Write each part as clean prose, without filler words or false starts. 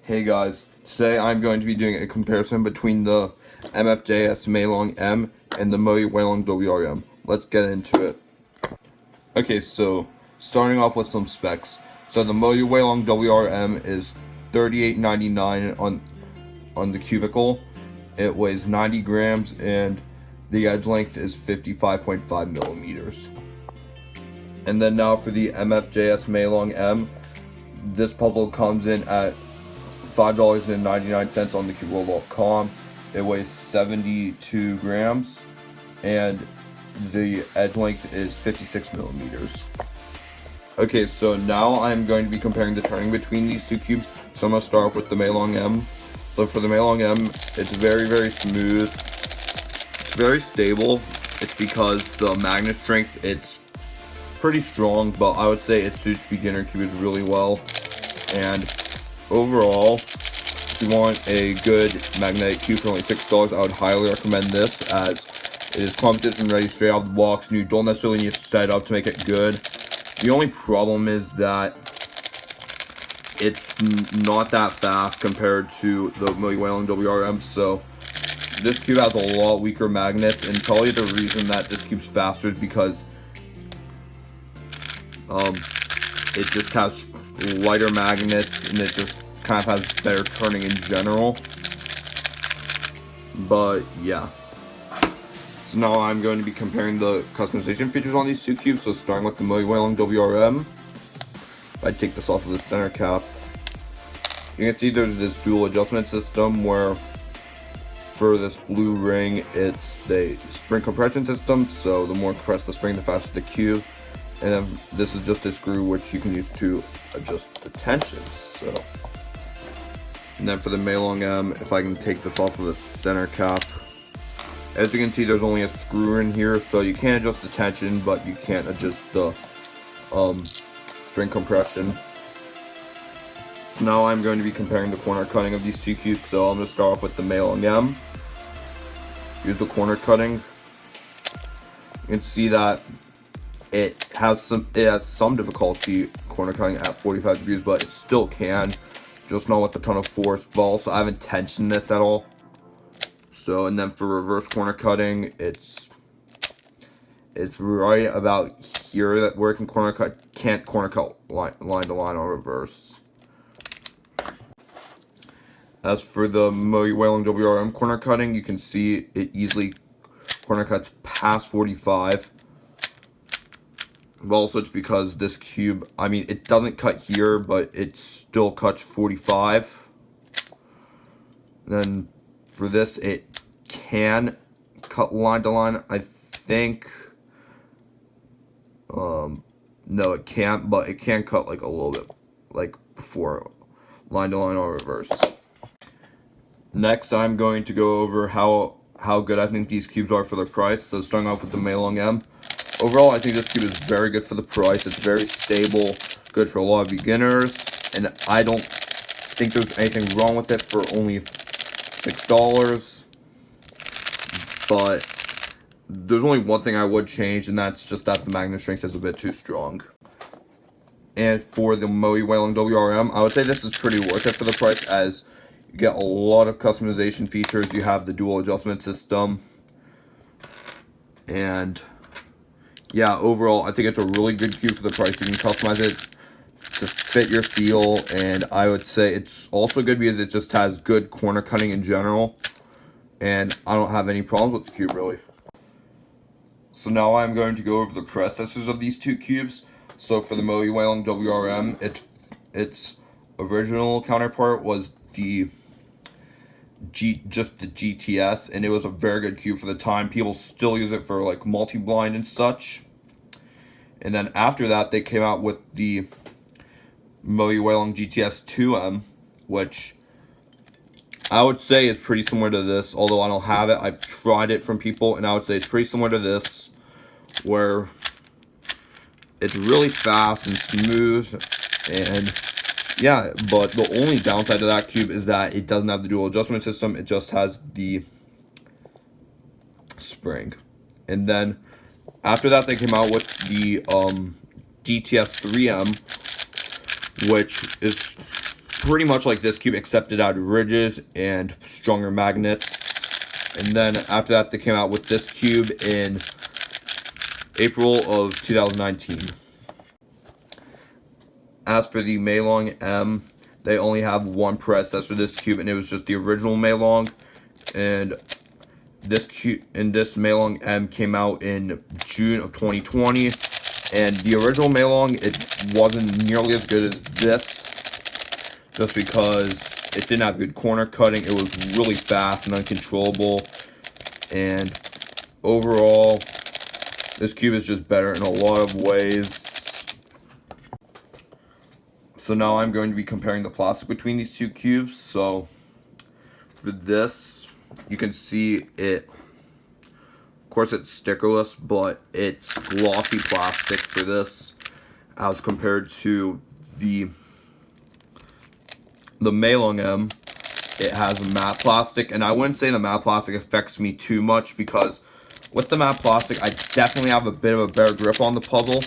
Hey guys, today I'm going to be doing a comparison between the MFJS Meilong M and the Moyu Weilong WRM. Let's get into it. Okay, so starting off with some specs. So the Moyu Weilong WRM is $38.99 on the cubicle. It weighs 90 grams and the edge length is 55.5 millimeters. And then now for the MFJS Meilong M, this puzzle comes in at $5.99 on thecubicle.com. It weighs 72 grams and the edge length is 56 millimeters. Okay, so now I'm going to be comparing the turning between these two cubes. So I'm going to start off with the Meilong M. So for the Meilong M, it's very, very smooth. It's very stable. It's because the magnet strength, it's pretty strong, but I would say it suits beginner cubes really well. And overall, if you want a good magnetic cube for only $6, I would highly recommend this, as it is competition ready straight out of the box, and you don't necessarily need to set it up to make it good. The only problem is that it's not that fast compared to the Moyu Weilong WRM, so this cube has a lot weaker magnets, and probably the reason that this cube's faster is because it just has lighter magnets and it just kind of has better turning in general. But yeah, so now I'm going to be comparing the customization features on these two cubes. So starting with the Moyu Weilong WRM, if I take this off of the center cap, you can see there's this dual adjustment system where for this blue ring it's the spring compression system, so the more compressed the spring the faster the cube. And then this is just a screw which you can use to adjust the tensions. So, and then for the Meilong M, if I can take this off of the center cap, as you can see there's only a screw in here, so you can't adjust the tension, but you can't adjust the spring compression. So now I'm going to be comparing the corner cutting of these two cubes. So I'm going to start off with the Meilong M. Here's the corner cutting. You can see that it has some difficulty corner cutting at 45 degrees, but it still can, just not with a ton of force. But also I haven't tensioned this at all. So, and then for reverse corner cutting, it's right about here that where it can corner cut, can't corner cut line to line on reverse. As for the Moyu Weilong WRM corner cutting, you can see it easily corner cuts past 45. But also it's because this cube, I mean, it doesn't cut here, but it still cuts 45. Then for this, it can cut line to line, I think. No, it can't, but it can cut like a little bit, like before line to line or reverse. Next, I'm going to go over how good I think these cubes are for their price. So starting off with the Meilong M. Overall, I think this cube is very good for the price. It's very stable, good for a lot of beginners, and I don't think there's anything wrong with it for only $6. But there's only one thing I would change, and that's just that the magnet strength is a bit too strong. And for the Moyu Weilong WRM, I would say this is pretty worth it for the price, as you get a lot of customization features. You have the dual adjustment system, and yeah, overall, I think it's a really good cube for the price. You can customize it to fit your feel, and I would say it's also good because it just has good corner cutting in general, and I don't have any problems with the cube, really. So now I'm going to go over the predecessors of these two cubes. So for the Moyu Weilong WRM, its original counterpart was just the GTS, and it was a very good cube for the time. People still use it for like multi-blind and such. And then after that, they came out with the Moyu Weilong GTS 2M, which I would say is pretty similar to this, although I don't have it. I've tried it from people, and I would say it's pretty similar to this, where it's really fast and smooth, and yeah, but the only downside to that cube is that it doesn't have the dual adjustment system. It just has the spring. And then after that, they came out with the GTS 3M, which is pretty much like this cube, except it had ridges and stronger magnets. And then after that, they came out with this cube in April of 2019. As for the Meilong M, they only have one predecessor for this cube, and it was just the original Meilong. And this Meilong M came out in June of 2020. And the original Meilong, it wasn't nearly as good as this, just because it didn't have good corner cutting. It was really fast and uncontrollable. And overall, this cube is just better in a lot of ways. So now I'm going to be comparing the plastic between these two cubes. So for this, you can see it, of course it's stickerless, but it's glossy plastic for this as compared to the Meilong M. It has matte plastic, and I wouldn't say the matte plastic affects me too much, because with the matte plastic, I definitely have a bit of a better grip on the puzzle,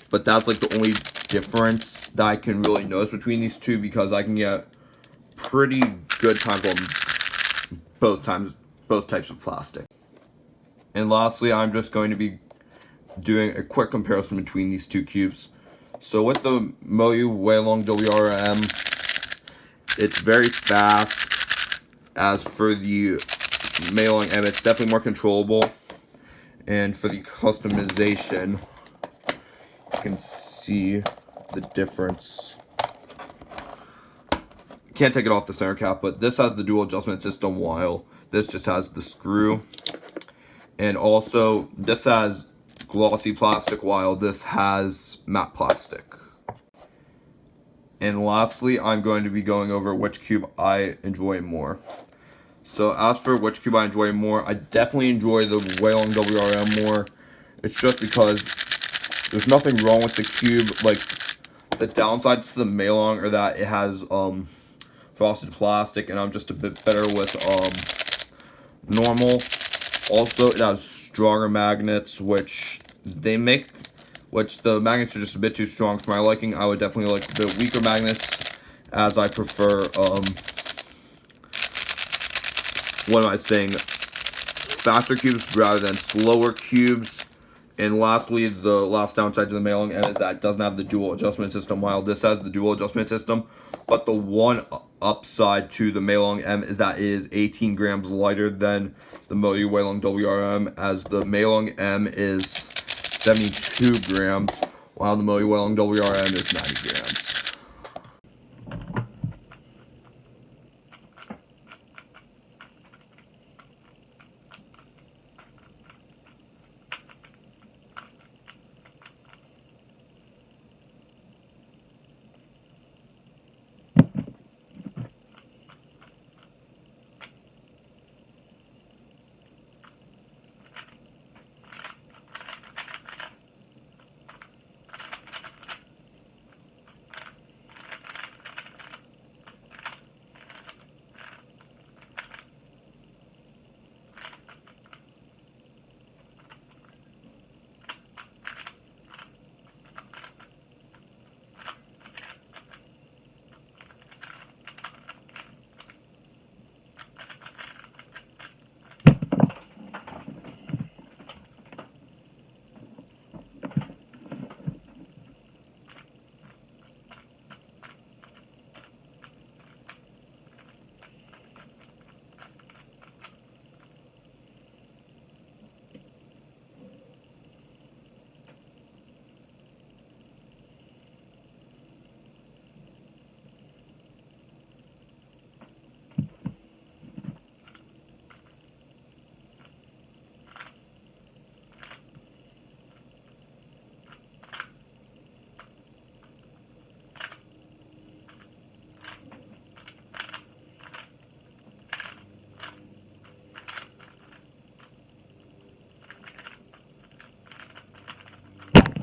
but that's like the only difference that I can really notice between these two, because I can get pretty good times on both types of plastic. And lastly, I'm just going to be doing a quick comparison between these two cubes. So with the Moyu Weilong WRM, it's very fast. As for the Meilong M, it's definitely more controllable. And for the customization, you can see the difference. Can't take it off the center cap, but this has the dual adjustment system, while this just has the screw. And also, this has glossy plastic, while this has matte plastic. And lastly, I'm going to be going over which cube I enjoy more. So as for which cube I enjoy more, I definitely enjoy the Weilong WRM more. It's just because there's nothing wrong with the cube. Like, the downsides to the Meilong are that it has frosted plastic, and I'm just a bit better with normal. Also, it has stronger magnets, which the magnets are just a bit too strong for my liking. I would definitely like a bit weaker magnets, as I prefer, faster cubes rather than slower cubes. And lastly, the last downside to the Meilong M is that it doesn't have the dual adjustment system, while this has the dual adjustment system. But the one upside to the Meilong M is that it is 18 grams lighter than the Moyu Weilong WRM, as the Meilong M is 72 grams, while the Moyu Weilong WRM is 90 grams.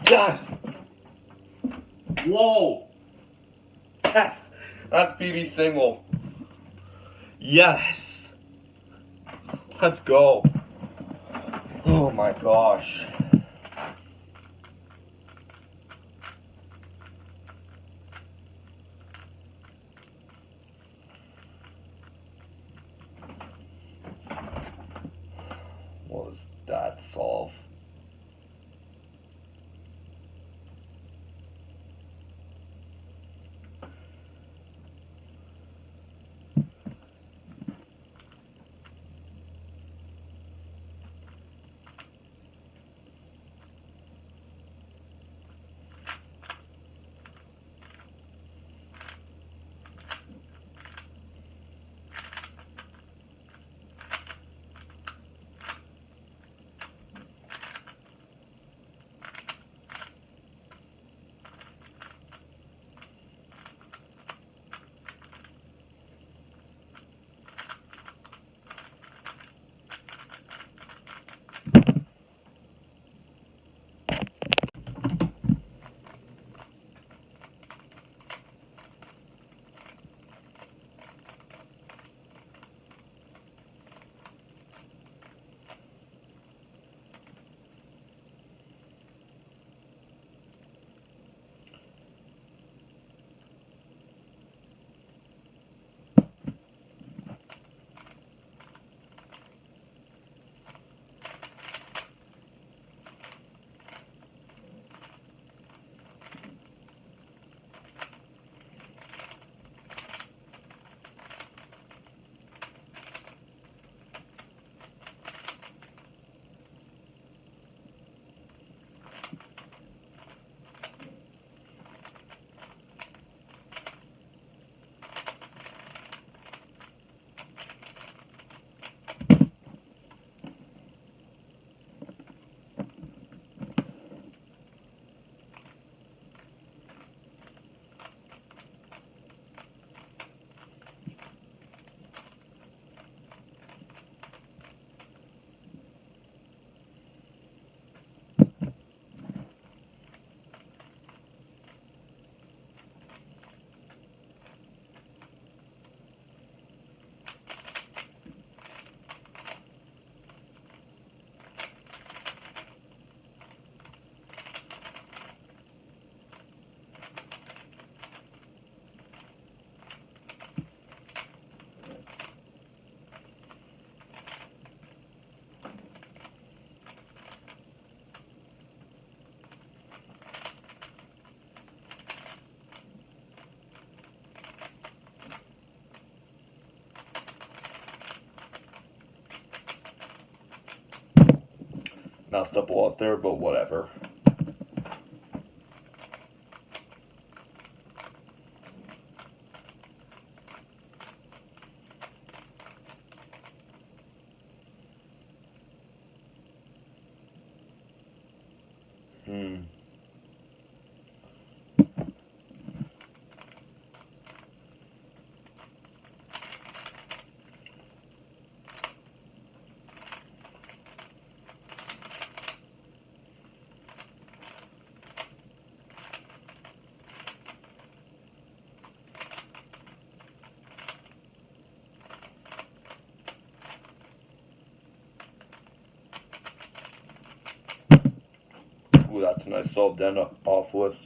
Yes! Whoa! Yes! That's BB single. Yes! Let's go. Oh my gosh. solve. Messed up a lot there, but whatever. Ooh, that's a nice solve to end off with.